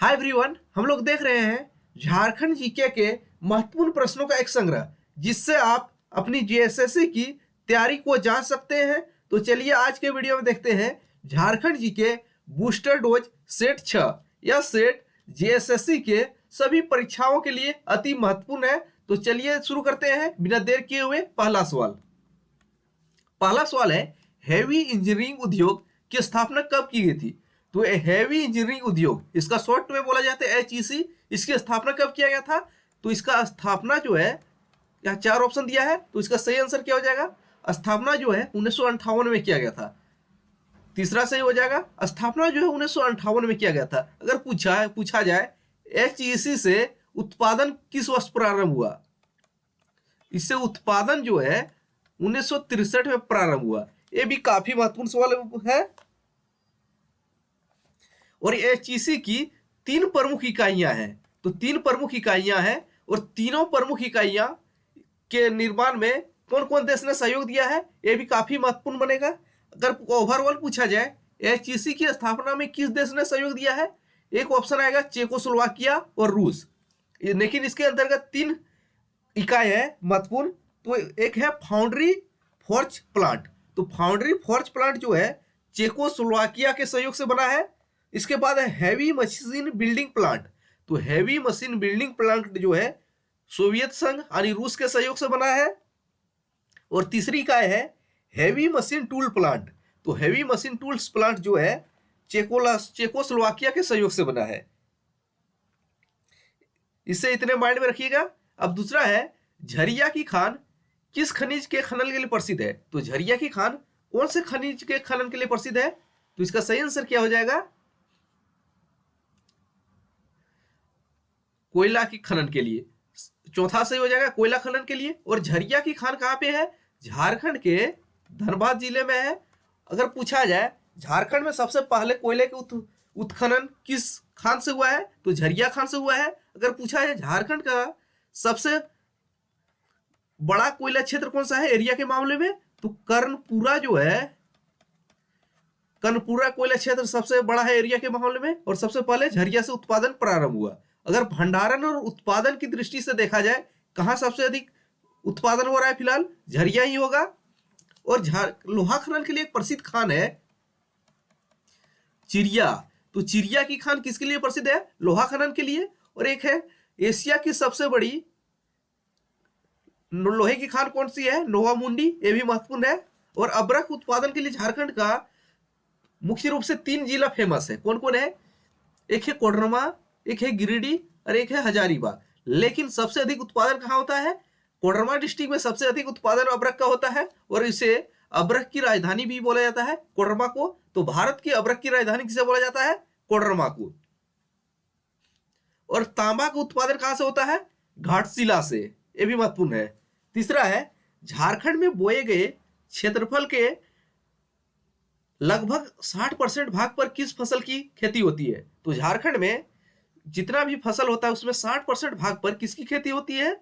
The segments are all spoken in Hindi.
हाय एवरीवन, हम लोग देख रहे हैं झारखंड जीके के महत्वपूर्ण प्रश्नों का एक संग्रह जिससे आप अपनी जीएसएससी की तैयारी को जांच सकते हैं। तो चलिए आज के वीडियो में देखते हैं Jharkhand GK booster dose set 6। यह सेट जीएसएससी के सभी परीक्षाओं के लिए अति महत्वपूर्ण है। तो चलिए शुरू करते हैं बिना देर किए हुए। पहला सवाल है, हैवी इंजीनियरिंग उद्योग की स्थापना कब की गई थी? तो हैवी इंजीनियरिंग उद्योग, इसका शॉर्ट में बोला जाता है एचईसी। इसकी स्थापना कब किया गया था? तो इसका स्थापना जो है, यहाँ 4 ऑप्शन दिया है, तो इसका सही आंसर क्या हो जाएगा? स्थापना जो है 1958 में किया गया था। तीसरा सही हो जाएगा, स्थापना जो है 1958 में किया गया था। अगर पूछा जाए एचईसी से उत्पादन किस वर्ष प्रारंभ हुआ? इससे उत्पादन जो है 1963 में प्रारंभ हुआ। ये भी काफी महत्वपूर्ण सवाल है। और एचईसी की 3 प्रमुख इकाइयां हैं। तो 3 प्रमुख इकाइयां हैं और तीनों प्रमुख इकाइयां के निर्माण में कौन कौन देश ने सहयोग दिया है, ये भी काफी महत्वपूर्ण बनेगा। अगर ओवरऑल पूछा जाए एचईसी की स्थापना में किस देश ने सहयोग दिया है, एक ऑप्शन आएगा चेकोस्लोवाकिया और रूस। लेकिन इसके अंतर्गत 3 इकाई है महत्वपूर्ण। तो एक है फाउंड्री फोर्ज प्लांट। तो फाउंड्री फोर्ज प्लांट जो है चेकोस्लोवाकिया के सहयोग से बना है। इसके बाद है हैवी मशीन बिल्डिंग प्लांट। तो हैवी मशीन बिल्डिंग प्लांट जो है सोवियत संघ यानी रूस के सहयोग से बना है। और तीसरी इकाई है हैवी मशीन टूल प्लांट। तो हैवी मशीन टूल्स प्लांट जो है चेकोस्लोवाकिया के सहयोग से बना है। इसे इतने माइंड में रखिएगा। अब दूसरा है, झरिया की खान किस खनिज के खनन के लिए प्रसिद्ध है? तो झरिया की खान कौन से खनिज के खनन के लिए प्रसिद्ध है? तो इसका सही आंसर क्या हो जाएगा? कोयला की खनन के लिए। चौथा सही हो जाएगा कोयला खनन के लिए। और झरिया की खान कहां पे है? झारखंड के धनबाद जिले में है। अगर पूछा जाए झारखंड में सबसे पहले कोयले के उत्खनन किस खान से हुआ है? तो झरिया खान से हुआ है। अगर पूछा जाए झारखंड का सबसे बड़ा कोयला क्षेत्र कौन सा है एरिया के मामले में, तो कर्णपुरा जो है, कर्णपुरा कोयला क्षेत्र सबसे बड़ा है एरिया के मामले में। और सबसे पहले झरिया से उत्पादन प्रारंभ हुआ। अगर भंडारण और उत्पादन की दृष्टि से देखा जाए कहां सबसे अधिक उत्पादन हो रहा है, फिलहाल झरिया ही होगा। और लोहा खनन के लिए एक प्रसिद्ध खान है चिरिया। तो चिरिया की खान किसके लिए प्रसिद्ध है? लोहा खनन के लिए। और एक है एशिया की सबसे बड़ी लोहे की खान कौन सी है? नोवामुंडी, ये भी महत्वपूर्ण है। और अब्रक उत्पादन के लिए झारखंड का मुख्य रूप से 3 जिला फेमस है। कौन कौन है? एक है कोडरमा, एक है गिरिडीह और एक है हजारीबाग। लेकिन सबसे अधिक उत्पादन कहां होता है? कोडरमा डिस्ट्रिक्ट में सबसे अधिक उत्पादन अब्रक का होता है। और इसे अब्रक की राजधानी भी बोला जाता है, कोडरमा को। तो भारत की अब्रक की राजधानी किसे बोला जाता है? कोडरमा को। और तांबा का उत्पादन कहां से होता है? घाटशिला से, यह भी महत्वपूर्ण है। तीसरा है, झारखंड में बोए गए क्षेत्रफल के लगभग 60% भाग पर किस फसल की खेती होती है? तो झारखंड में जितना भी फसल होता है उसमें 60% भाग पर किसकी खेती होती है?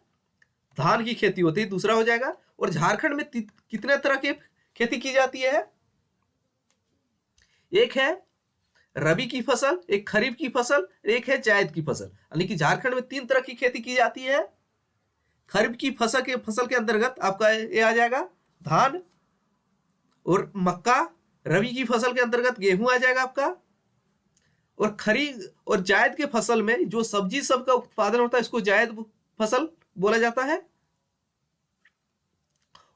धान की खेती होती है। दूसरा हो जाएगा। और झारखंड में कितने तरह की खेती की जाती है? एक है रबी की फसल, एक खरीफ की फसल, एक है जायद की फसल। यानी कि झारखंड में 3 तरह की खेती की जाती है। खरीफ की फसल के अंतर्गत आपका ये आ जाएगा धान और मक्का। रबी की फसल के अंतर्गत गेहूं आ जाएगा आपका। और खरीफ और जायद के फसल में जो सब्जी सब का उत्पादन होता है इसको जायद फसल बोला जाता है।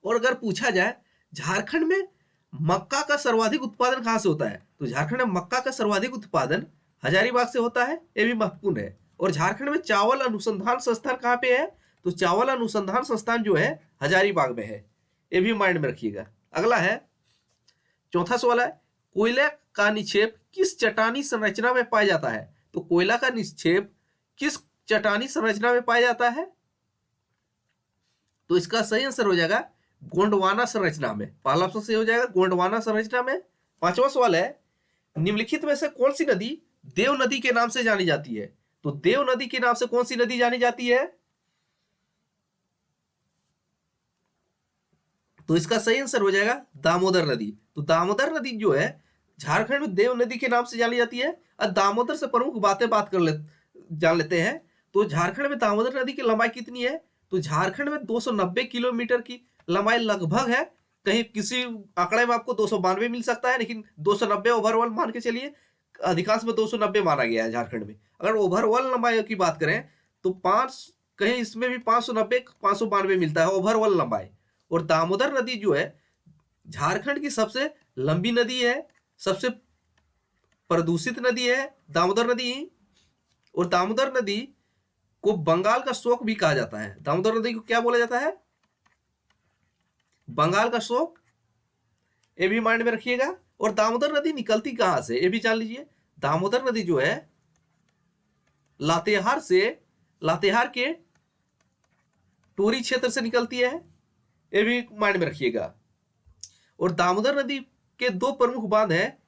और अगर पूछा जाए झारखंड में मक्का का सर्वाधिक उत्पादन कहां से होता है? तो झारखंड में मक्का का सर्वाधिक उत्पादन हजारीबाग से होता है, यह भी महत्वपूर्ण है। और झारखंड में चावल अनुसंधान संस्थान कहां पे है? तो चावल अनुसंधान संस्थान जो है हजारीबाग में है, यह भी माइंड में रखिएगा। अगला है, चौथा सवाल है, कोयले का निक्षेप किस चट्टानी संरचना में पाया जाता है? तो कोयला का निक्षेप किस चट्टानी संरचना में पाया जाता है? तो इसका सही आंसर हो जाएगा गोंडवाना संरचना में। पहला ऑप्शन सही हो जाएगा गोंडवाना संरचना में। पांचवा सवाल है, निम्नलिखित में से कौन सी नदी देव नदी के नाम से जानी जाती है? तो देव नदी के नाम से कौन सी नदी जानी जाती है? तो इसका सही आंसर हो जाएगा दामोदर नदी। तो दामोदर नदी जो है झारखंड में देव नदी के नाम से जानी जाती है। और दामोदर से प्रमुख बात जान लेते हैं। तो झारखंड में दामोदर नदी की लंबाई कितनी है? तो झारखंड में 290 किलोमीटर की लंबाई लगभग है। कहीं किसी आंकड़े में आपको 292 मिल सकता है, लेकिन 290 ओवरऑल मान के चलिए। अधिकांश में 290 माना गया है झारखंड में। अगर ओवरऑल लंबाई की बात करें तो कहीं इसमें भी 590 592 मिलता है ओवरऑल लंबाई। और दामोदर नदी जो है झारखंड की सबसे लंबी नदी है, सबसे प्रदूषित नदी है दामोदर नदी। और दामोदर नदी को बंगाल का शोक भी कहा जाता है। दामोदर नदी को क्या बोला जाता है? बंगाल का शोक। ये भी माइंड में रखिएगा। और दामोदर नदी निकलती कहां से, ये भी जान लीजिए। दामोदर नदी जो है लातेहार के टोरी क्षेत्र से निकलती है। ये भी माइंड में रखिएगा। और दामोदर नदी के दो प्रमुख बांध हैं,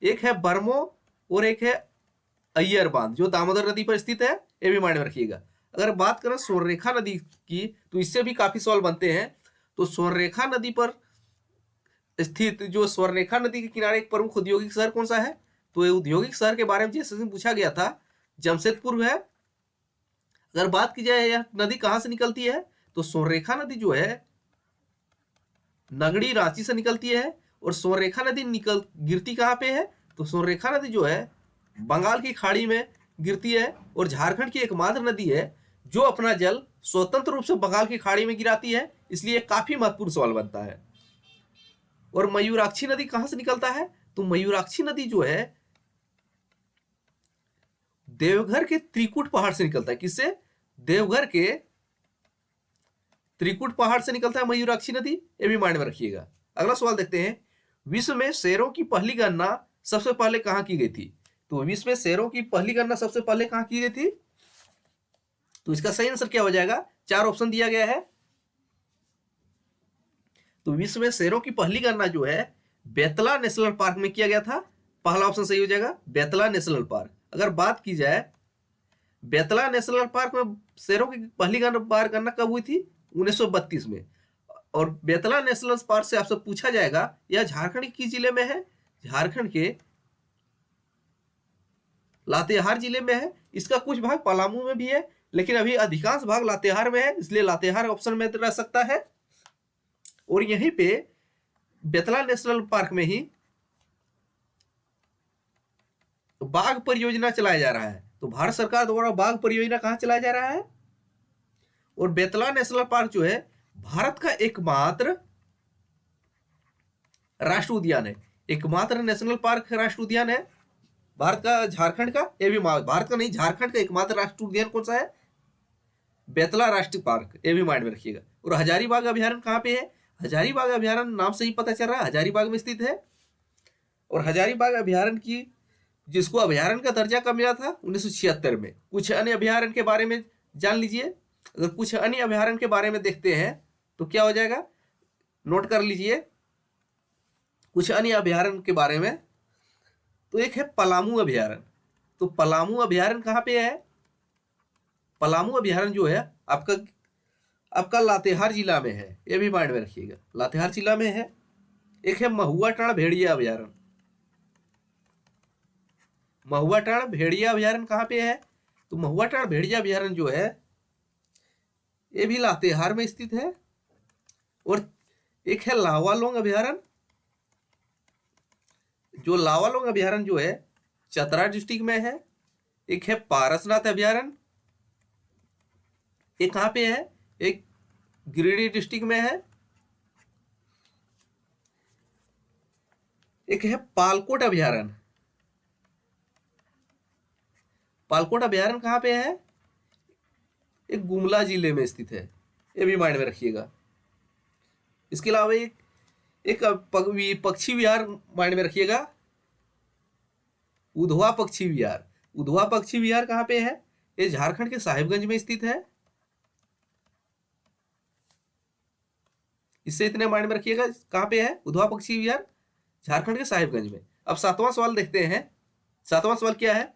एक है बरमो और एक है अय्यर बांध, जो दामोदर नदी पर स्थित है। ये भी माइंड में रखिएगा। अगर बात करें स्वर्णरेखा नदी की तो इससे भी काफी सवाल बनते हैं। तो स्वर्णरेखा नदी पर स्थित जो स्वर्णरेखा नदी के किनारे एक प्रमुख औद्योगिक शहर कौन सा है? तो ये औद्योगिक शहर के बारे में जैसे पूछा गया था, जमशेदपुर है। अगर बात की जाए यह नदी कहां से निकलती है, तो स्वर्णरेखा नदी जो है नगड़ी रांची से निकलती है। और स्वर्णरेखा नदी गिरती कहां पे है? तो स्वर्णरेखा नदी जो है बंगाल की खाड़ी में गिरती है। और झारखंड की एकमात्र नदी है जो अपना जल स्वतंत्र रूप से बंगाल की खाड़ी में गिराती है। इसलिए काफी महत्वपूर्ण सवाल बनता है। और मयूराक्षी नदी कहां से निकलता है? तो मयूराक्षी नदी जो है देवघर के त्रिकुट पहाड़ से निकलता है। किससे? देवघर के त्रिकुट पहाड़ से निकलता है मयूराक्षी नदी। ये भी माइंड में रखिएगा। अगला सवाल देखते हैं, विश्व में शेरों की पहली गणना सबसे पहले कहां की गई थी? तो विश्व में शेरों की पहली गणना सबसे पहले कहां की गई थी? तो इसका सही आंसर क्या हो जाएगा? 4 ऑप्शन दिया गया है। तो विश्व में शेरों की पहली गणना जो है बेतला नेशनल पार्क में किया गया था। पहला ऑप्शन सही हो जाएगा, बेतला नेशनल पार्क। अगर बात की जाए बेतला नेशनल पार्क में शेरों की पहली बार गणना कब हुई थी? 1932 में। और बेतला नेशनल पार्क से आपसे पूछा जाएगा यह झारखंड किस जिले में है? झारखंड के लातेहार जिले में है। इसका कुछ भाग पलामू में भी है, लेकिन अभी अधिकांश भाग लातेहार में है, इसलिए लातेहार ऑप्शन में रह सकता है। और यहीं पे बेतला नेशनल पार्क में ही बाघ परियोजना चलाया जा रहा है। तो भारत सरकार द्वारा बाघ परियोजना कहां चलाया जा रहा है? और बेतला नेशनल पार्क जो है भारत का एकमात्र राष्ट्रीय उद्यान है। एकमात्र नेशनल पार्क राष्ट्रीय उद्यान है भारत का, झारखंड का। ये भी भारत का नहीं, झारखंड का एकमात्र राष्ट्रीय उद्यान कौन सा है? बेतला राष्ट्रीय पार्क। ये भी माइंड में रखिएगा। और हजारीबाग अभ्यारण्य कहां पे है? हजारीबाग अभ्यारण्य नाम से ही पता चल रहा है हजारीबाग में स्थित है। और हजारीबाग अभ्यारण्य की जिसको अभ्यारण्य का दर्जा कब मिला था? 1976 में। कुछ अन्य अभ्यारण्य के बारे में जान लीजिए। अगर कुछ अन्य अभ्यारण्य के बारे में देखते हैं तो क्या हो जाएगा, नोट कर लीजिए कुछ अन्य अभ्यारण्य के बारे में। तो एक है पलामू अभ्यारण्य। तो पलामू अभ्यारण्य कहां पे है? पलामू अभ्यारण्य जो है आपका लातेहार जिला में है। ये भी माइंड में रखिएगा, लातेहार जिला में है। एक है महुआ टाण भेड़िया अभ्यारण्य। महुआ टाण भेड़िया अभ्यारण्य कहां पे है? तो महुआ टाण भेड़िया अभ्यारण्य जो है ये भी लातेहार में स्थित है। और एक है लावालोंग अभ्यारण्य। जो लावालोंग अभ्यारण्य जो है चतरा डिस्ट्रिक्ट में है। एक है पारसनाथ अभ्यारण्य, एक कहां पे है? एक गिरिडीह डिस्ट्रिक्ट में है। एक है पालकोट अभ्यारण्य। पालकोट अभ्यारण्य कहां पे है? एक गुमला जिले में स्थित है। ये भी माइंड में रखिएगा। इसके अलावा एक पक्षी विहार माइंड में रखिएगा, उधवा पक्षी विहार। उधवा पक्षी विहार कहां पे है? ये झारखंड के साहिबगंज में स्थित है। इससे इतने माइंड में रखिएगा कहां पे है उधवा पक्षी विहार, झारखंड के साहिबगंज में। अब 7वां सवाल देखते हैं। 7वां सवाल क्या है?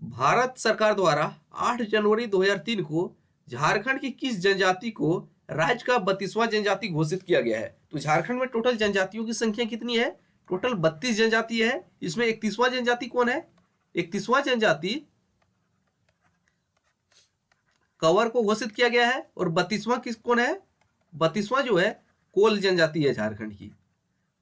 भारत सरकार द्वारा 8 जनवरी 2003 को झारखंड की किस जनजाति को राज्य का 32वां जनजाति घोषित किया गया है। तो झारखंड में टोटल जनजातियों की संख्या कितनी है? टोटल 32 जनजाति है। इसमें 31वां जनजाति कौन है? 31वां जनजाति कंवर को घोषित किया गया है। और 32वां किस कौन है? 32वां जो है कोल जनजाति है झारखंड की।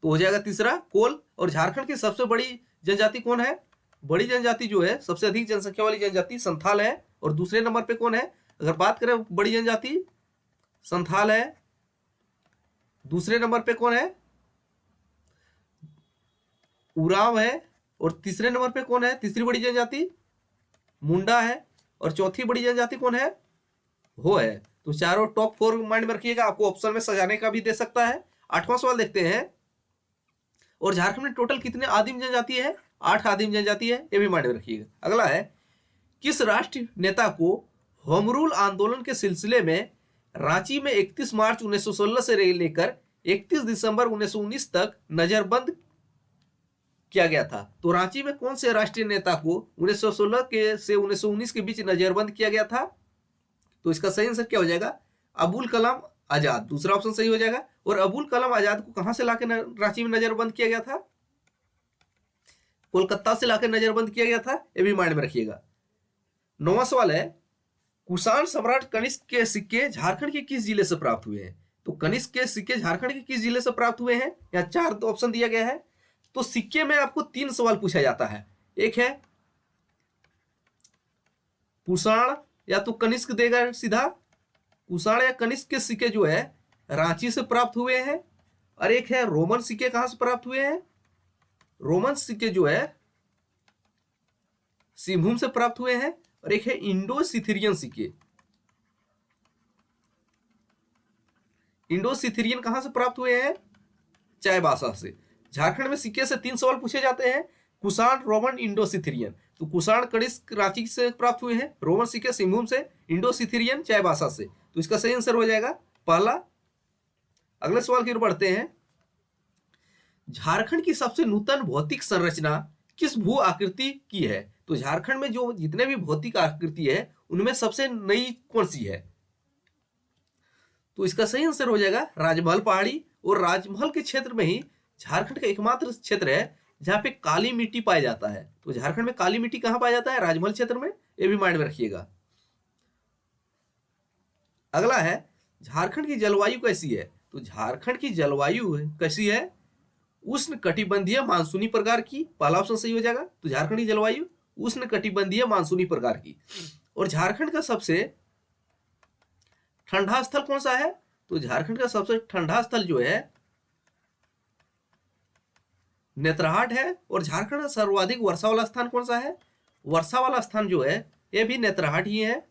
तो हो जाएगा तीसरा कोल। और झारखंड की सबसे बड़ी जनजाति कौन है? बड़ी जनजाति जो है, सबसे अधिक जनसंख्या वाली जनजाति संथाल है। और दूसरे नंबर पे कौन है? अगर बात करें बड़ी जनजाति, संथाल है। दूसरे नंबर पे कौन है? उरांव है। और तीसरे नंबर पे कौन है? तीसरी बड़ी जनजाति मुंडा है। और चौथी बड़ी जनजाति कौन है? हो है। तो चारों टॉप 4 माइंड में रखिएगा, आपको ऑप्शन में सजाने का भी दे सकता है। 8वां सवाल देखते हैं। और झारखंड में टोटल कितने आदिम जनजाति है? 8 आदिम जनजाति है, ये भी माइंड में रखिएगा। अगला है, किस राष्ट्रीय नेता को होम रूल आंदोलन के सिलसिले में रांची में 31 मार्च 1916 से लेकर 31 दिसंबर 1919 तक नजरबंद किया गया था? तो रांची में कौन से राष्ट्रीय नेता को 1916 के से 1919 के बीच नजरबंद किया गया था? तो इसका सही आंसर क्या हो जाएगा? अबुल कलाम आजाद। दूसरा ऑप्शन सही हो जाएगा। और अबुल कलाम आजाद को कहां से लाकर रांची में नजरबंद किया गया था? कोलकाता से लाकर नजरबंद किया गया था, ये भी माइंड में रखिएगा। 9वां सवाल है, कुषाण सम्राट कनिष्क के सिक्के झारखंड के किस जिले से प्राप्त हुए हैं? तो कनिष्क के सिक्के झारखंड के किस जिले से प्राप्त हुए हैं? यहाँ 4 ऑप्शन दिया गया है। तो सिक्के में आपको 3 सवाल पूछा जाता है। एक है कुषाण या तो कनिष्क देगा सीधा, कुषाण या कनिष्क के सिक्के जो है रांची से प्राप्त हुए हैं। और एक है रोमन सिक्के कहां से प्राप्त हुए हैं? रोमन सिक्के जो है सिंहभूम से प्राप्त हुए हैं। और एक है इंडो सिथिरियन सिक्के। इंडो सिथिरियन कहां से प्राप्त हुए हैं? चाईबासा से। झारखंड में सिक्के से 3 सवाल पूछे जाते हैं, कुषाण, रोमन, इंडो सिथिरियन। तो कुषाण कनिष्क रांची से प्राप्त हुए हैं, रोमन सिक्के सिंहभूम से, इंडो सिथिरियन चाईबासा से। तो इसका सही आंसर हो जाएगा पहला। अगले सवाल की ओर बढ़ते हैं। झारखंड की सबसे नूतन भौतिक संरचना किस भू आकृति की है? तो झारखंड में जो जितने भी भौतिक आकृति है उनमें सबसे नई कौन सी है? तो इसका सही आंसर हो जाएगा राजमहल पहाड़ी। और राजमहल के क्षेत्र में ही झारखंड का एकमात्र क्षेत्र है जहां पे काली मिट्टी पाया जाता है। तो झारखंड में काली मिट्टी कहां पाया जाता है? राजमहल क्षेत्र में, ये भी माइंड में रखिएगा। अगला है, झारखंड की जलवायु कैसी है? तो झारखंड की जलवायु कैसी है? उष्ण कटिबंधीय मानसूनी प्रकार की। पहला ऑप्शन सही हो जाएगा। तो झारखंड की जलवायु उष्ण कटिबंधीय मानसूनी प्रकार की। और झारखंड का सबसे ठंडा स्थल कौन सा है? तो झारखंड का सबसे ठंडा स्थल जो है नेत्रहाट है। और झारखंड का सर्वाधिक वर्षा वाला स्थान कौन सा है? वर्षा वाला स्थान जो है ये भी नेत्रहाट ही है।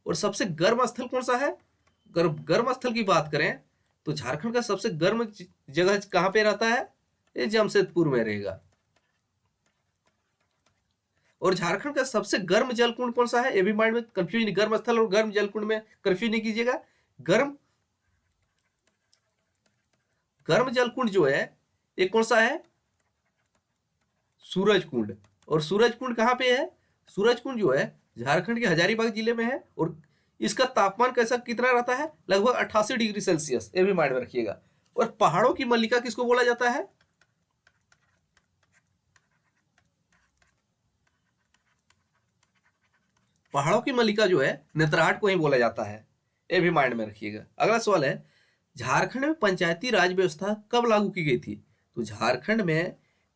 और सबसे गर्म स्थल कौन सा है? गर्म स्थल की बात करें तो झारखंड का सबसे गर्म जगह कहां पे रहता है? ये जमशेदपुर में रहेगा। और झारखंड का सबसे गर्म जलकुंड कौन सा है? ये भी माइंड में कंफ्यूज नहीं, गर्म स्थल और गर्म जलकुंड में कंफ्यूज नहीं कीजिएगा। गर्म जलकुंड जो है ये कौन सा है? सूरजकुंड। और सूरजकुंड कहां पे है? सूरजकुंड जो है झारखंड के हजारीबाग जिले में है। और इसका तापमान कैसा कितना रहता है? लगभग 88 डिग्री सेल्सियस, ये भी माइंड में रखिएगा। और पहाड़ों की मल्लिका किसको बोला जाता है? पहाड़ों की मल्लिका जो है नेत्रहाट को ही बोला जाता है, ये भी माइंड में रखिएगा। अगला सवाल है, झारखंड में पंचायती राज व्यवस्था कब लागू की गई थी? तो झारखंड में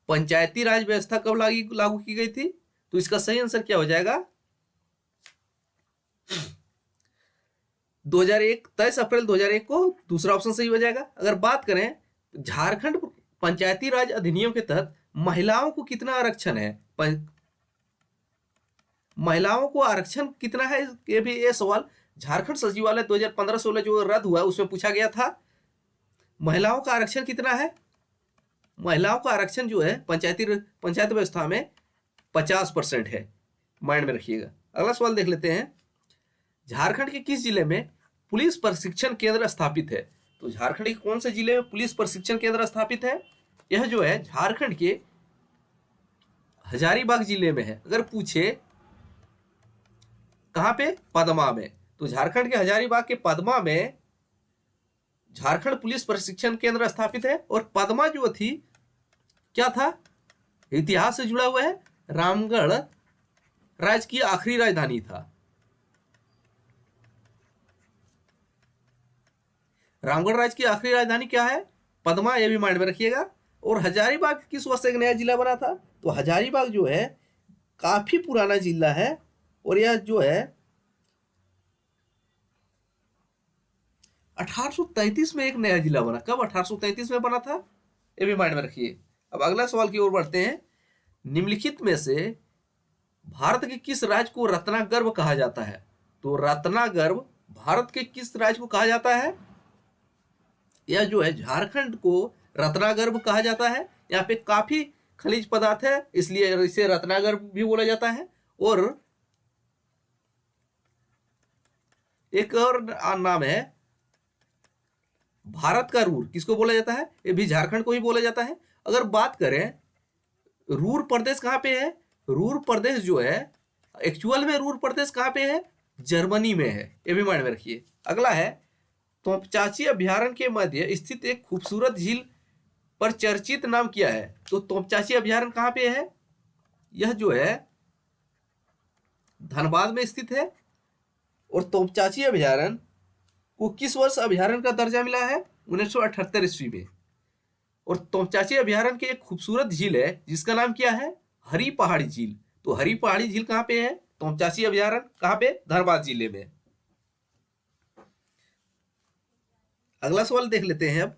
पंचायती राज व्यवस्था कब लागू की गई थी? तो इसका सही आंसर क्या हो जाएगा? 2001, 23 अप्रैल 2001 को। दूसरा ऑप्शन सही हो जाएगा। अगर बात करें झारखंड पंचायती राज अधिनियम के तहत महिलाओं को कितना आरक्षण है? महिलाओं को आरक्षण कितना है? ये भी ये सवाल झारखंड सचिवालय 2015-16 जो रद्द हुआ उसमें पूछा गया था। महिलाओं का आरक्षण कितना है? महिलाओं का आरक्षण जो है पंचायत व्यवस्था में 50% है, माइंड में रखिएगा। अगला सवाल देख लेते हैं। झारखंड के किस जिले में पुलिस प्रशिक्षण केंद्र स्थापित है? तो झारखंड के कौन से जिले में पुलिस प्रशिक्षण केंद्र स्थापित है? यह जो है झारखंड के हजारीबाग जिले में है। अगर पूछे कहां पे? पदमा में। तो झारखंड के हजारीबाग के पदमा में झारखंड पुलिस प्रशिक्षण केंद्र स्थापित है। और पदमा जो थी क्या था, इतिहास से जुड़ा हुआ है, रामगढ़ राज्य की आखिरी राजधानी था। रामगढ़ राज्य की आखिरी राजधानी क्या है, पदमा, ये भी माइंड में रखिएगा। और हजारीबाग किस वर्ष से एक नया जिला बना था, तो हजारीबाग जो है काफी पुराना जिला है और यह जो है 1833 में एक नया जिला बना। कब, 1833 में बना था, ये भी माइंड में रखिए। अब अगला सवाल की ओर बढ़ते हैं। निम्नलिखित में से भारत के किस राज्य को रत्नागर्भ कहा जाता है, तो रत्नागर्भ भारत के किस राज्य को कहा जाता है, यह जो है झारखंड को रत्नागर्भ कहा जाता है। यहाँ पे काफी खनिज पदार्थ है इसलिए इसे रत्नागर्भ भी बोला जाता है। और एक और नाम है भारत का रूर, किसको बोला जाता है, ये भी झारखंड को ही बोला जाता है। अगर बात करें रूर प्रदेश कहाँ पे है, रूर प्रदेश जो है एक्चुअल में रूर प्रदेश कहाँ पे है, जर्मनी में है, ये भी माइंड में रखिए। अगला है तोपचाची अभ्यारण्य के मध्य स्थित एक खूबसूरत झील पर चर्चित नाम क्या है, तो तोपचाची अभ्यारण्य कहाँ पे है, यह जो है धनबाद में स्थित है। और तोपचाची अभ्यारण्य को किस वर्ष अभ्यारण्य का दर्जा मिला है, 1978 ईस्वी में। और तोपचाची अभ्यारण्य के एक खूबसूरत झील है जिसका नाम क्या है, हरी पहाड़ी झील। तो हरी पहाड़ी झील कहाँ पे है, तोपचाची अभ्यारण्य कहाँ पे, धनबाद जिले में। अगला सवाल देख लेते हैं अब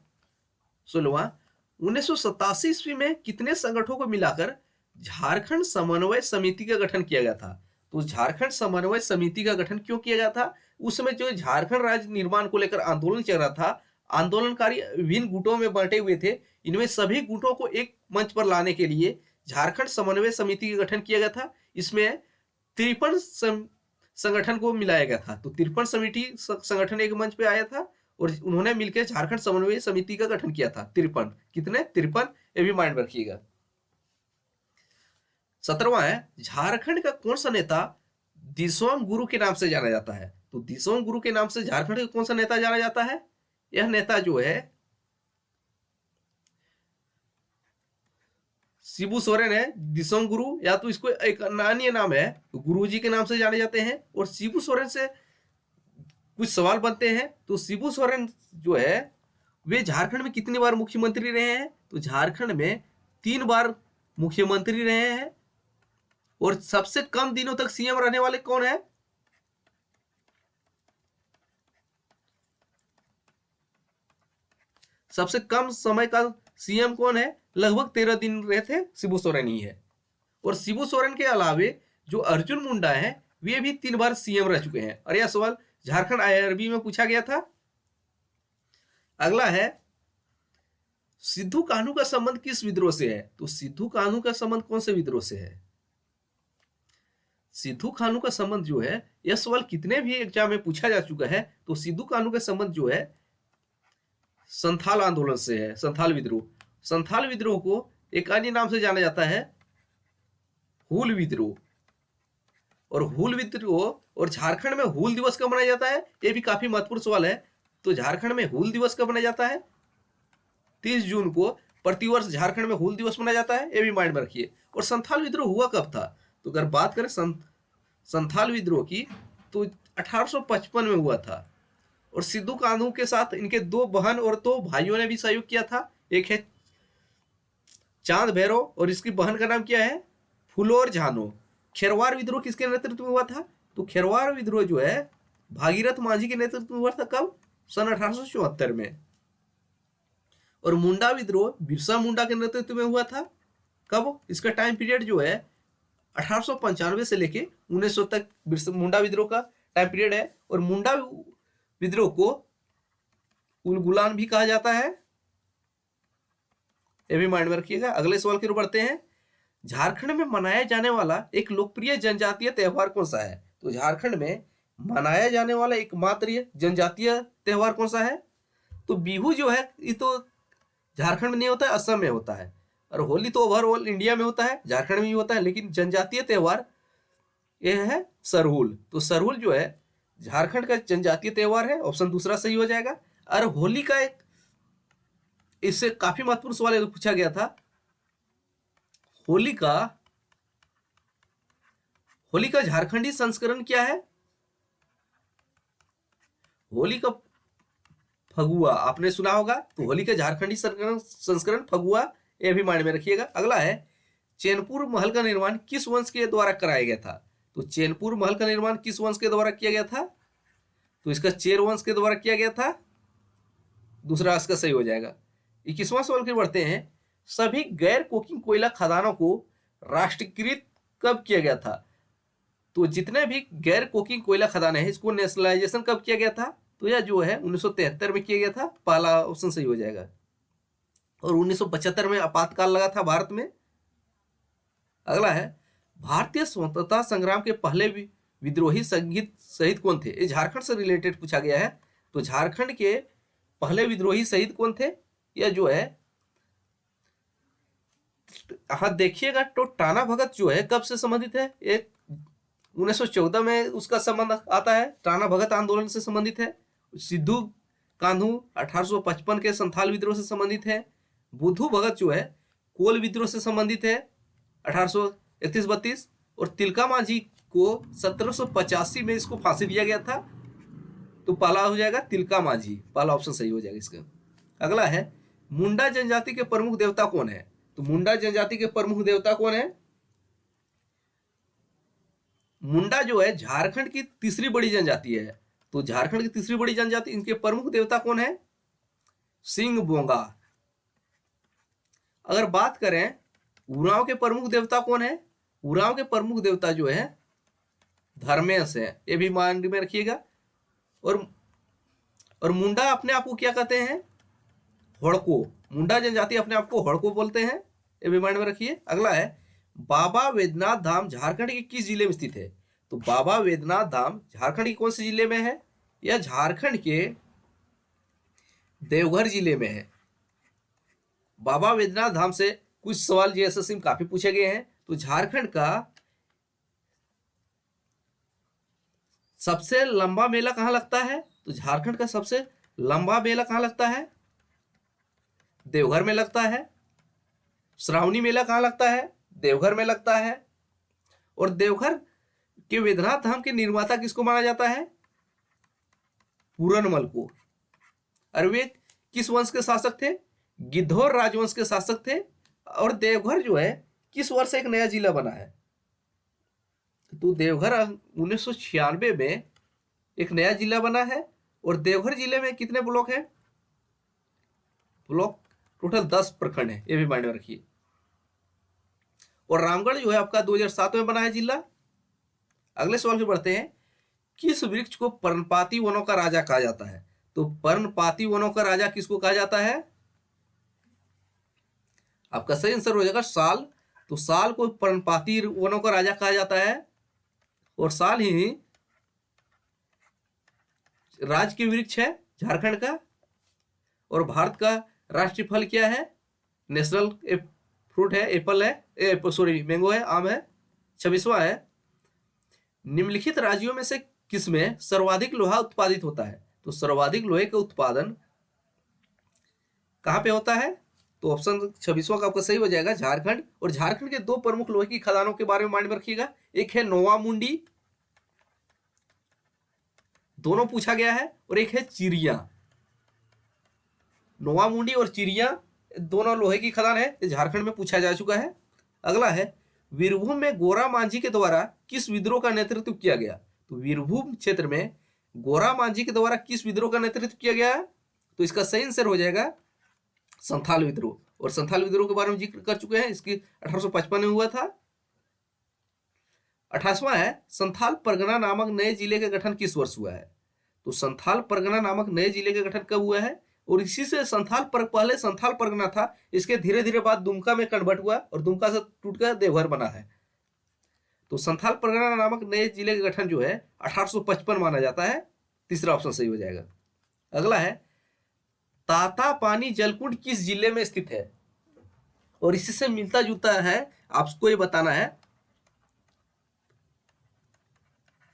16वां। 1987 ईस्वी में कितने संगठनों को मिलाकर झारखंड समन्वय समिति का गठन किया गया था, तो झारखंड समन्वय समिति का गठन क्यों किया गया था, उस समय जो झारखंड राज्य निर्माण को लेकर आंदोलन चल रहा था, आंदोलनकारी विभिन्न गुटों में बांटे हुए थे, इनमें सभी गुटों को एक मंच पर लाने के लिए झारखंड समन्वय समिति का गठन किया गया था। इसमें 53 संगठन को मिलाया गया था। तो 53 समिति संगठन एक मंच पे आया था और उन्होंने मिलकर झारखंड समन्वय समिति का गठन किया था। 53 कितने, 53, ये भी माइंड में रखिएगा। 17वां है झारखंड का कौन सा नेता दिसोम गुरु के नाम से जाना जाता है, तो दिसोम गुरु के नाम से झारखंड का कौन सा नेता जाना जाता है, यह नेता जो है शिबू सोरेन है। दिसोम गुरु या तो इसको एक अन्य नाम है, तो गुरुजी के नाम से जाने जाते हैं। और शिबू सोरेन से कुछ सवाल बनते हैं। तो शिबू सोरेन जो है वे झारखंड में कितनी बार मुख्यमंत्री रहे हैं, तो झारखंड में 3 बार मुख्यमंत्री रहे हैं। और सबसे कम दिनों तक सीएम रहने वाले कौन है, सबसे कम समय का सीएम कौन है, लगभग 13 दिन रहे थे, शिबू सोरेन ही है। और शिबू सोरेन के अलावे जो अर्जुन मुंडा है वे भी 3 बार सीएम रह चुके हैं। और यह सवाल झारखंड आईआरबी में पूछा गया था। अगला है सिद्धू कान्हू का संबंध किस विद्रोह से है, तो सिद्धू कान्हू का संबंध कौन से विद्रोह से है, सिद्धू कान्हू का संबंध जो है, यह सवाल कितने भी एग्जाम में पूछा जा चुका है। तो सिद्धू कान्हू का संबंध जो है संथाल आंदोलन से है, संथाल विद्रोह। संथाल विद्रोह को एक अन्य नाम से जाना जाता है हूल विद्रोह। और हूल विद्रोह और झारखंड में हूल दिवस कब मनाया जाता है, यह भी काफी महत्वपूर्ण सवाल है। तो झारखंड में हूल दिवस कब मनाया जाता है, 30 जून को प्रतिवर्ष झारखंड में हूल दिवस मनाया जाता है, यह भी माइंड में रखिए। और संथाल विद्रोह हुआ कब था, तो अगर बात करें संथाल विद्रोह की तो 1855 में हुआ था। और सिद्धू कान्हू के साथ इनके 2 बहन और 2 भाइयों ने भी सहयोग किया था। एक है चांद भैरव और इसकी बहन का नाम क्या है, फुलोर झानो। खेरवार विद्रोह किसके नेतृत्व में हुआ था, तो खेरवार विद्रोह जो है भागीरथ मांझी के नेतृत्व में हुआ था। कब, सन 1874 में। और मुंडा विद्रोह बिरसा मुंडा के नेतृत्व में हुआ था। कब, इसका टाइम पीरियड जो है 1895 से लेके 1900 तक बिरसा मुंडा विद्रोह का टाइम पीरियड है। और मुंडा विद्रोह को उलगुलान भी कहा जाता है, ये भी माइंड में रखिएगा। अगले सवाल की ओर बढ़ते हैं। झारखंड में मनाया जाने वाला एक लोकप्रिय जनजातीय त्योहार कौन सा है, तो झारखंड में मनाया जाने वाला एकमात्र जनजातीय त्योहार कौन सा है, तो बिहू जो है ये तो झारखंड में नहीं होता है, असम में होता है। और होली तो ओवरऑल इंडिया में होता है, झारखंड में भी होता है। लेकिन जनजातीय त्योहार यह है सरहुल। तो सरहुल जो है झारखंड का जनजातीय त्योहार है, ऑप्शन दूसरा सही हो जाएगा। और होली का एक इससे काफी महत्वपूर्ण सवाल पूछा गया था, होली का झारखंडी संस्करण क्या है? होली का फगुआ आपने सुना होगा, तो होली का झारखंडी संस्करण फगुआ, ये भी माइंड में रखिएगा। अगला है, चैनपुर महल का निर्माण किस वंश के द्वारा कराया गया था? तो चैनपुर महल का निर्माण किस वंश के द्वारा किया गया था? तो इसका चेर वंश के द्वारा किया गया था, दूसरा इसका सही हो जाएगा। 21वां सवाल की बढ़ते हैं, सभी गैर कोकिंग कोयला खदानों को राष्ट्रीयकृत कब किया गया था? तो जितने भी गैर कोकिंग कोयला खदान है, इसको नेशनलाइजेशन कब किया गया था? तो यह जो है 1973 में किया गया था, पहला ऑप्शन सही हो जाएगा। और 1975 में आपातकाल लगा था भारत में। अगला है, भारतीय स्वतंत्रता संग्राम के पहले विद्रोही संगीत शहीद कौन थे? ये झारखंड से रिलेटेड पूछा गया है। तो झारखंड के पहले विद्रोही शहीद कौन थे? यह जो है, हाँ देखिएगा, तो टाना भगत जो है कब से संबंधित है? एक 1914 में उसका संबंध आता है, टाना भगत आंदोलन से संबंधित है। सिद्धू कान्हू 1855 के संथाल विद्रोह से संबंधित है। बुद्धू भगत जो है कोल विद्रोह से संबंधित है 1831-32। और तिलका मांझी को 1785 में इसको फांसी दिया गया था। तो पहला हो जाएगा तिलका मांझी, पहला ऑप्शन सही हो जाएगा इसका। अगला है, मुंडा जनजाति के प्रमुख देवता कौन है? तो मुंडा जनजाति के प्रमुख देवता कौन है? मुंडा जो है झारखंड की तीसरी बड़ी जनजाति है। तो झारखंड की तीसरी बड़ी जनजाति, इनके प्रमुख देवता कौन है? सिंह बोंगा। अगर बात करें उरांव के प्रमुख देवता कौन है? उरांव के प्रमुख देवता जो है धर्मेश है, ये भी माइंड में रखिएगा। और मुंडा अपने आप को क्या कहते हैं? हड़को। मुंडा जनजाति अपने आप को हड़को बोलते हैं, ये भी माइंड में रखिए। अगला है, बाबा वैद्यनाथ धाम झारखंड के किस जिले में स्थित है? तो बाबा वैद्यनाथ धाम झारखंड के कौन से जिले में है? यह झारखंड के देवघर जिले में है। बाबा वैद्यनाथ धाम से कुछ सवाल जीएसएससी में काफी पूछे गए हैं। तो झारखंड का सबसे लंबा मेला कहां लगता है? तो झारखंड का सबसे लंबा मेला कहां लगता है? देवघर में लगता है। श्रावणी मेला कहां लगता है? देवघर में लगता है। और देवघर के वैद्यनाथ धाम के निर्माता किसको माना जाता है? पूरनमल को। और वे किस वंश के शासक थे? गिद्धौर राजवंश के शासक थे। और देवघर जो है किस वर्ष एक नया जिला बना है? तो देवघर 1996 में एक नया जिला बना है। और देवघर जिले में कितने ब्लॉक हैं? ब्लॉक टोटल 10 प्रखंड है, ये भी माइंड में रखिए। और रामगढ़ जो है आपका 2007 में बना है जिला। अगले सवाल पे बढ़ते हैं, किस वृक्ष को पर्णपाती वनों का राजा कहा जाता है? तो पर्णपाती वनों का राजा किसको कहा जाता है? आपका सही आंसर हो जाएगा साल। तो साल को पर्णपाती वनों का राजा कहा जाता है। और साल ही राजकीय वृक्ष है झारखंड का। और भारत का राष्ट्रीय फल क्या है? नेशनल फ्रूट है, एप्पल है, सॉरी मैंगो है, आम है। 26वां है, निम्नलिखित राज्यों में से किसमें सर्वाधिक लोहा उत्पादित होता है? तो सर्वाधिक लोहे का उत्पादन कहां पे होता है? तो ऑप्शन 26वां का आपका सही हो जाएगा झारखंड। और झारखंड के दो प्रमुख लोहे की खदानों के बारे में माइंड में रखिएगा, एक है नोवामुंडी, दोनों पूछा गया है, और एक है चिरिया। नोवामुंडी और चिरिया दोनों लोहे की खदान है, झारखंड में पूछा जा चुका है। अगला है, वीरभूम में गोरा मांझी के द्वारा किस विद्रोह का नेतृत्व किया गया? तो वीरभूम क्षेत्र में गोरा मांझी के द्वारा किस विद्रोह का नेतृत्व किया गया? तो इसका सही आंसर हो जाएगा संथाल विद्रोह। और संथाल विद्रोह के बारे में जिक्र कर चुके हैं, इसकी 1855 में हुआ था। 28वां है, संथाल परगना नामक नए जिले का गठन किस वर्ष हुआ है? तो संथाल परगना नामक नए जिले का गठन कब हुआ है? और इसी से पहले संथाल परगना था, इसके धीरे धीरे बाद दुमका में कन्वर्ट हुआ और दुमका से टूटकर देवघर बना है। तो संथाल परगना नामक नए जिले का गठन जो है 1855 माना जाता है, तीसरा ऑप्शन सही हो जाएगा। अगला है, तातापानी जलकुंड किस जिले में स्थित है? और इसी से मिलता जुलता है, आपको ये बताना है।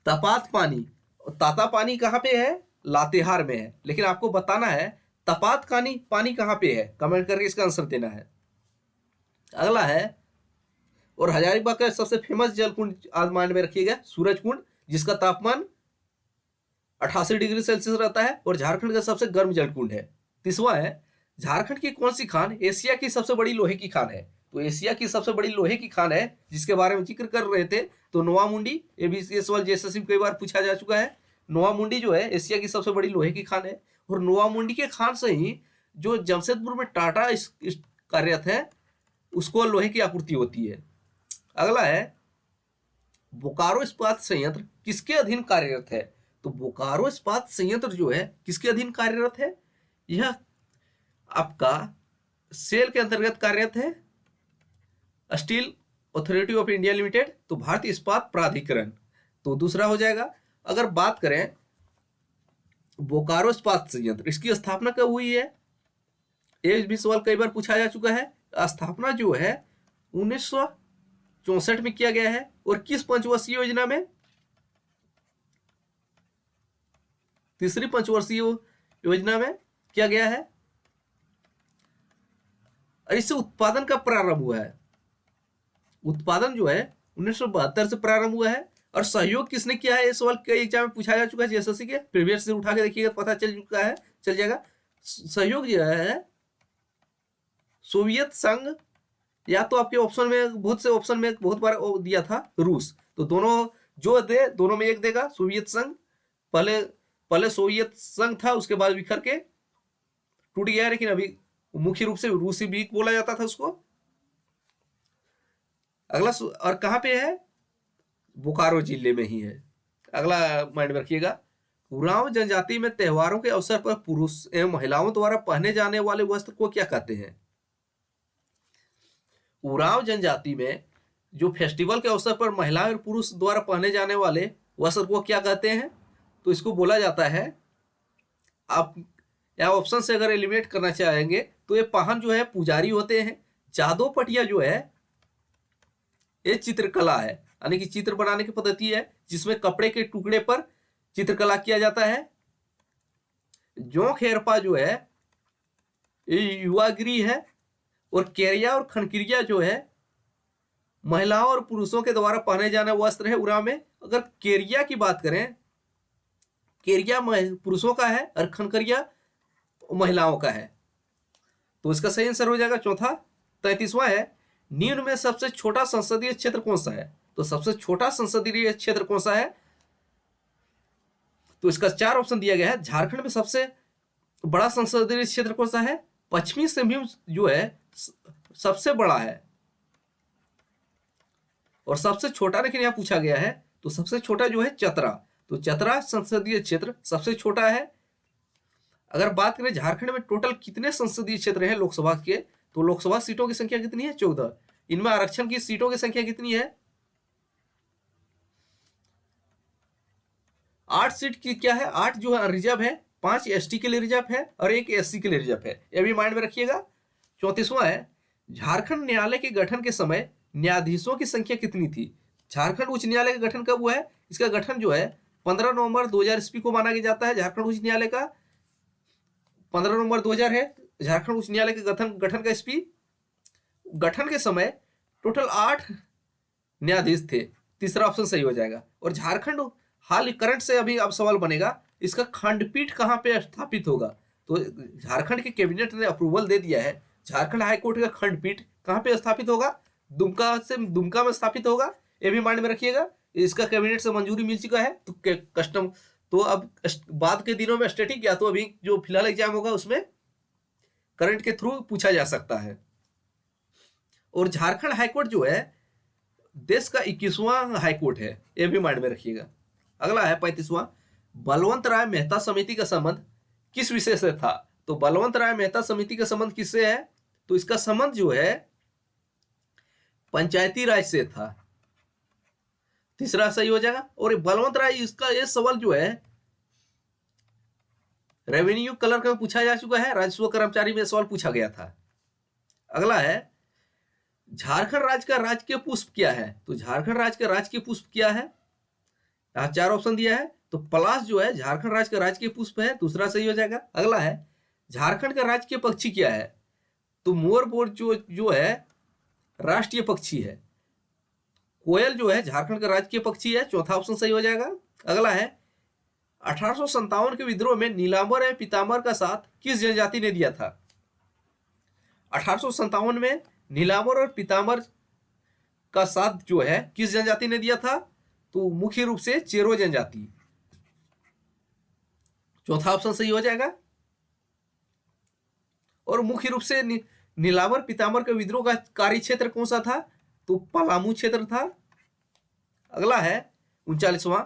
तपात पानी ताता पानी कहाँ पे है? लातेहार में है। लेकिन आपको बताना है तपात पानी पानी कहाँ पे है, कमेंट करके इसका आंसर देना है। अगला है, और हजारीबाग का सबसे फेमस जल कुंड आज माइंड में रखिएगा, सूरज कुंड, जिसका तापमान 88 डिग्री सेल्सियस रहता है और झारखंड का सबसे गर्म जल कुंड है। तीसवा है, झारखंड की कौन सी खान एशिया की सबसे बड़ी लोहे की खान है? तो एशिया की सबसे बड़ी लोहे की खान है जिसके बारे में जिक्र कर रहे थे तो नोवामुंडी। ये भी ये सवाल जैसे कई बार पूछा जा चुका है। नोवामुंडी जो है एशिया की सबसे बड़ी लोहे की खान है और नोवामुंडी के खान से ही जो जमशेदपुर में टाटा कार्यरत है उसको लोहे की आपूर्ति होती है। अगला है, बोकारो इस्पात संयंत्र किसके अधीन कार्यरत है? तो बोकारो इस्पात संयंत्र जो है किसके अधीन कार्यरत है? यह आपका सेल के अंतर्गत कार्यरत है, steel authority of India limited, तो भारतीय इस्पात प्राधिकरण। तो दूसरा हो जाएगा। अगर बात करें बोकारो इस्पात संयंत्र, इसकी स्थापना कब हुई है? ये भी सवाल कई बार पूछा जा चुका है। स्थापना जो है 1964 में किया गया है और किस पंचवर्षीय योजना में? तीसरी पंचवर्षीय योजना में किया गया है। और इससे उत्पादन का प्रारंभ हुआ है। उत्पादन जो है 1972 से प्रारंभ हुआ है। और सहयोग किसने किया है? ये सवाल कई एग्जाम में पूछा जा चुका है, जेएसएससी के प्रीवियस से उठा के देखिएगा पता चल जाएगा। सहयोग जो है सोवियत संघ, या तो आपके ऑप्शन में बहुत से ऑप्शन में बहुत बार दिया था रूस, तो दोनों जो दे दोनों में एक देगा। सोवियत संघ पहले सोवियत संघ था, उसके बाद बिखर के टूट गया, लेकिन अभी मुख्य रूप से रूसी भी बोला जाता था उसको। अगला, और कहां पे है? बोकारो जिले में ही है। अगला माइंड में रखिएगा, उरांव जनजाति में त्योहारों के अवसर पर पुरुष एवं महिलाओं द्वारा पहने जाने वाले वस्त्र को क्या कहते हैं? उरांव जनजाति में जो फेस्टिवल के अवसर पर महिलाएं और पुरुष द्वारा पहने जाने वाले वस्त्र को क्या कहते हैं? तो इसको बोला जाता है, आप या ऑप्शन से अगर एलिमिनेट करना चाहेंगे तो ये पाहन जो है पुजारी होते हैं। जादव पटिया जो है ये चित्रकला है, यानी कि चित्र बनाने की पद्धति है जिसमें कपड़े के टुकड़े पर चित्रकला किया जाता है। जोंक हेरपा जो है ये युवागिरी है। और केरिया और खनकिरिया जो है महिलाओं और पुरुषों के द्वारा पहने जाने वस्त्र है उरांव में। अगर केरिया की बात करें, केरिया पुरुषों का है और खनकरिया महिलाओं का है। तो इसका सही आंसर हो जाएगा चौथा। 33वां है, निम्न में सबसे छोटा संसदीय क्षेत्र कौन सा है? तो सबसे छोटा संसदीय क्षेत्र कौन सा है? तो इसका 4 ऑप्शन दिया गया है। झारखंड में सबसे बड़ा संसदीय क्षेत्र कौन सा है? पश्चिमी सिंहभूम जो है सबसे बड़ा है। और सबसे छोटा लेकिन यहां पूछा गया है, तो सबसे छोटा जो है चतरा, तो चतरा संसदीय क्षेत्र सबसे छोटा है। अगर बात करें झारखंड में टोटल कितने संसदीय क्षेत्र हैं लोकसभा के, तो लोकसभा सीटों की संख्या कितनी है? 14। इनमें आरक्षण की सीटों की संख्या कितनी है? 8 सीट की क्या है? 8 जो है रिजर्व है, 5 एसटी के लिए रिजर्व है और 1 एससी के लिए रिजर्व है। यह भी माइंड में रखिएगा। 34वां है, झारखंड न्यायालय के गठन के समय न्यायाधीशों की संख्या कितनी थी? झारखंड उच्च न्यायालय का गठन कब हुआ है? इसका गठन जो है 15 नवंबर 2000 ईस्वी को माना जाता है। झारखंड उच्च न्यायालय का 15 नवंबर 2000 है झारखंड उच्च न्यायालय के गठन का ईस्वी। गठन के समय टोटल 8 न्यायाधीश थे। तीसरा ऑप्शन सही हो जाएगा। और झारखंड हाल करंट से अभी अब सवाल बनेगा, इसका खंडपीठ कहां पे स्थापित होगा? तो झारखंड के कैबिनेट ने अप्रूवल दे दिया है, झारखंड हाईकोर्ट का खंडपीठ कहां पे स्थापित होगा? दुमका में स्थापित होगा। ये भी माइंड में रखिएगा। इसका कैबिनेट से मंजूरी मिल चुका है। तो कस्टम तो अब बाद के दिनों में स्टैटिक या तो अभी जो फिलहाल एग्जाम होगा उसमें करंट के थ्रू पूछा जा सकता है। और झारखंड हाईकोर्ट जो है देश का 21वां हाईकोर्ट है, यह भी माइंड में रखिएगा। अगला है 35वां, बलवंत राय मेहता समिति का संबंध किस विषय से था? तो बलवंत राय मेहता समिति का संबंध किससे है? तो इसका संबंध जो है पंचायती राज से था। तीसरा सही हो जाएगा। और बलवंत राय, इसका ये सवाल जो है रेवेन्यू क्लर्क में पूछा जा चुका है, राजस्व कर्मचारी में सवाल पूछा गया था। अगला है, झारखंड राज्य का राजकीय पुष्प क्या है? तो झारखंड राज्य का राजकीय पुष्प क्या है? यहाँ 4 ऑप्शन दिया है, तो पलाश जो है झारखंड राज्य का राजकीय पुष्प है, दूसरा सही हो जाएगा। अगला है झारखंड का राजकीय पक्षी क्या है, तो मोर बोर जो है राष्ट्रीय पक्षी है। कोयल जो है झारखंड का राजकीय पक्षी है, चौथा ऑप्शन सही हो जाएगा। अगला है 1857 के विद्रोह में नीलांबर एवं पीतांबर का साथ किस जनजाति ने दिया था। 1857 में नीलांबर और पीतांबर का साथ जो है किस जनजाति ने दिया था, तो मुख्य रूप से चेरो जनजाति, चौथा ऑप्शन सही हो जाएगा। और मुख्य रूप से नीलांबर पीतांबर के विद्रोह का कार्य क्षेत्र कौन सा था, तो पलामू क्षेत्र था। अगला है 39वां,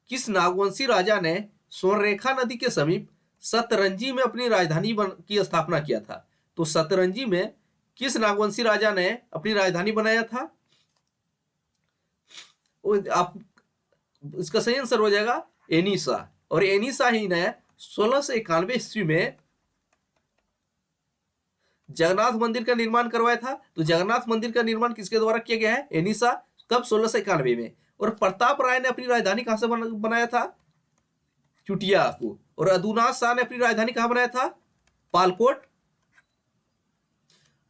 किस नागवंशी राजा ने स्वर्णरेखा नदी के समीप सतरंजी में अपनी राजधानी की स्थापना किया था, तो सतरंजी में किस नागवंशी राजा ने अपनी राजधानी बनाया था। आप इसका सही आंसर हो जाएगा एनिसा, और एनिसा ही ने 1691 ईस्वी में जगन्नाथ मंदिर का निर्माण करवाया था। तो जगन्नाथ मंदिर का निर्माण किसके द्वारा किया गया है, एनिसा, कब 1691 में। और प्रताप राय ने अपनी राजधानी कहां से बनाया था, चुटिया को। और अदुनाथ शाह ने अपनी राजधानी कहां बनाया था, पालकोट।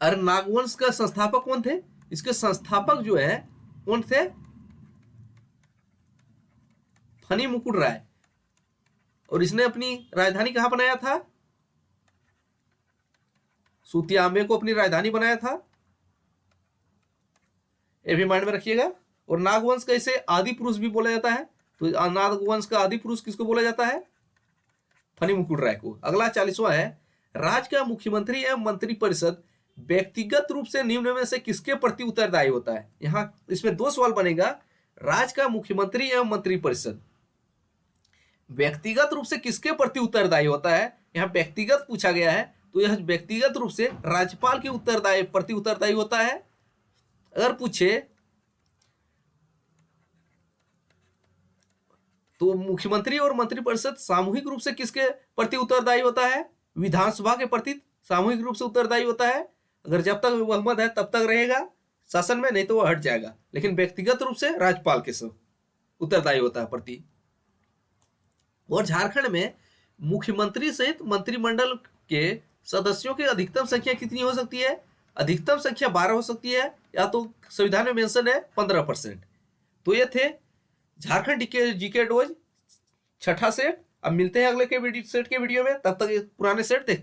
और नागवंश का संस्थापक कौन थे, इसके संस्थापक जो है कौन थे, फनी मुकुट राय। और इसने अपनी राजधानी कहां बनाया था, सुतियाम्बे को अपनी राजधानी बनाया था, ये भी माइंड में रखिएगा। और नागवंश का इसे आदि पुरुष भी बोला जाता है, तो नागवंश का आदि पुरुष किसको बोला जाता है, फनी मुकुट राय को। अगला 40वां है, राज्य का मुख्यमंत्री एवं मंत्रिपरिषद व्यक्तिगत रूप से निम्न में से किसके प्रति उत्तरदायी होता है। यहां इसमें 2 सवाल बनेगा, राज्य का मुख्यमंत्री एवं मंत्रिपरिषद व्यक्तिगत रूप से किसके प्रति उत्तरदायी होता है, यहां व्यक्तिगत पूछा गया है, तो यह व्यक्तिगत रूप से राज्यपाल के प्रति उत्तरदायी होता है। अगर पूछे तो मुख्यमंत्री और मंत्रिपरिषद सामूहिक रूप से किसके प्रति उत्तरदायी होता है, विधानसभा के प्रति सामूहिक रूप से उत्तरदायी होता है। अगर जब तक बहुमत है तब तक रहेगा शासन में, नहीं तो वो हट जाएगा। लेकिन व्यक्तिगत रूप से राज्यपाल के उत्तरदायी होता है प्रति। और झारखंड में मुख्यमंत्री सहित मंत्रिमंडल के सदस्यों की अधिकतम संख्या कितनी हो सकती है, अधिकतम संख्या 12 हो सकती है, या तो संविधान में मेंशन है 15%। तो ये थे झारखंड जीके डोज 6ठा सेट। अब मिलते हैं अगले के सेट के वीडियो में, तब तक पुराने सेट देखते हैं।